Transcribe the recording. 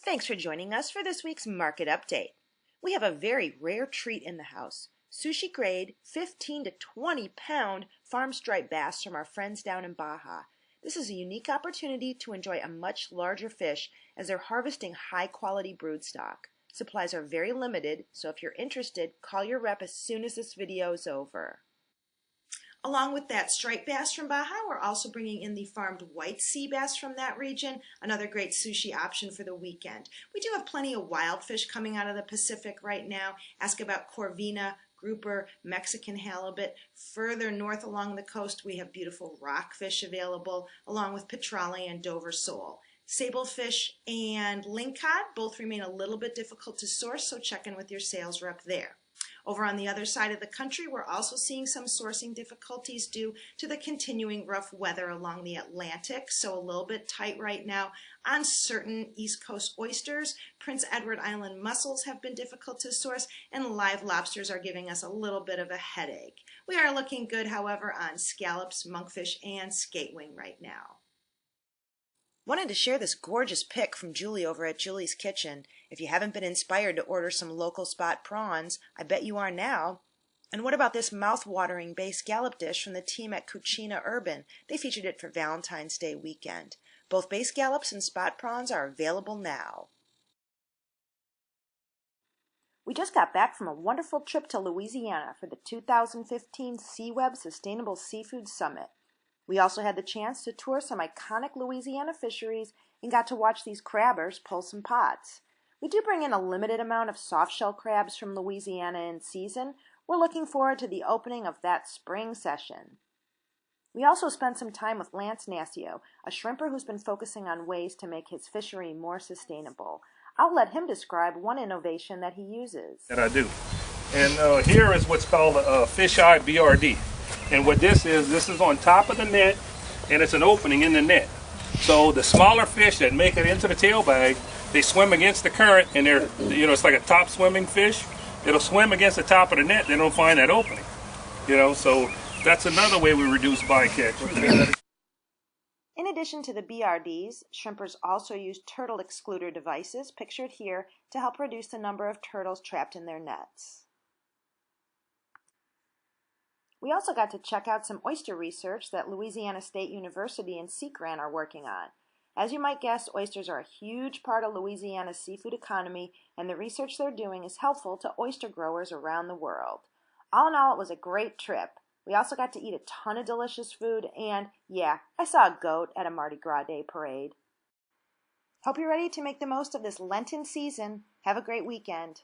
Thanks for joining us for this week's market update. We have a very rare treat in the house. Sushi grade 15 to 20 pound farm striped bass from our friends down in Baja. This is a unique opportunity to enjoy a much larger fish as they're harvesting high quality broodstock. Supplies are very limited, so if you're interested, call your rep as soon as this video is over. Along with that striped bass from Baja, we're also bringing in the farmed white sea bass from that region, another great sushi option for the weekend. We do have plenty of wild fish coming out of the Pacific right now. Ask about corvina, grouper, Mexican halibut. Further north along the coast, we have beautiful rockfish available, along with petrale and Dover sole. Sablefish and lingcod both remain a little bit difficult to source, so check in with your sales rep there. Over on the other side of the country, we're also seeing some sourcing difficulties due to the continuing rough weather along the Atlantic, so a little bit tight right now on certain East Coast oysters. Prince Edward Island mussels have been difficult to source, and live lobsters are giving us a little bit of a headache. We are looking good, however, on scallops, monkfish, and skatewing right now. Wanted to share this gorgeous pic from Julie over at Julie's Kitchen. If you haven't been inspired to order some local spot prawns, I bet you are now. And what about this mouth-watering bay scallop dish from the team at Cucina Urban? They featured it for Valentine's Day weekend. Both bay scallops and spot prawns are available now. We just got back from a wonderful trip to Louisiana for the 2015 SeaWeb Sustainable Seafood Summit. We also had the chance to tour some iconic Louisiana fisheries and got to watch these crabbers pull some pots. We do bring in a limited amount of soft-shell crabs from Louisiana in season. We're looking forward to the opening of that spring session. We also spent some time with Lance Nasio, a shrimper who's been focusing on ways to make his fishery more sustainable. I'll let him describe one innovation that he uses. That I do. And here is what's called a fisheye BRD. And what this is on top of the net, and it's an opening in the net. So the smaller fish that make it into the tail bag, they swim against the current, and they're, it's like a top swimming fish. It'll swim against the top of the net, they don't find that opening. So that's another way we reduce bycatch. In addition to the BRDs, shrimpers also use turtle excluder devices, pictured here, to help reduce the number of turtles trapped in their nets. We also got to check out some oyster research that Louisiana State University and Sea Grant are working on. As you might guess, oysters are a huge part of Louisiana's seafood economy, and the research they're doing is helpful to oyster growers around the world. All in all, it was a great trip. We also got to eat a ton of delicious food, and yeah, I saw a goat at a Mardi Gras Day parade. Hope you're ready to make the most of this Lenten season. Have a great weekend.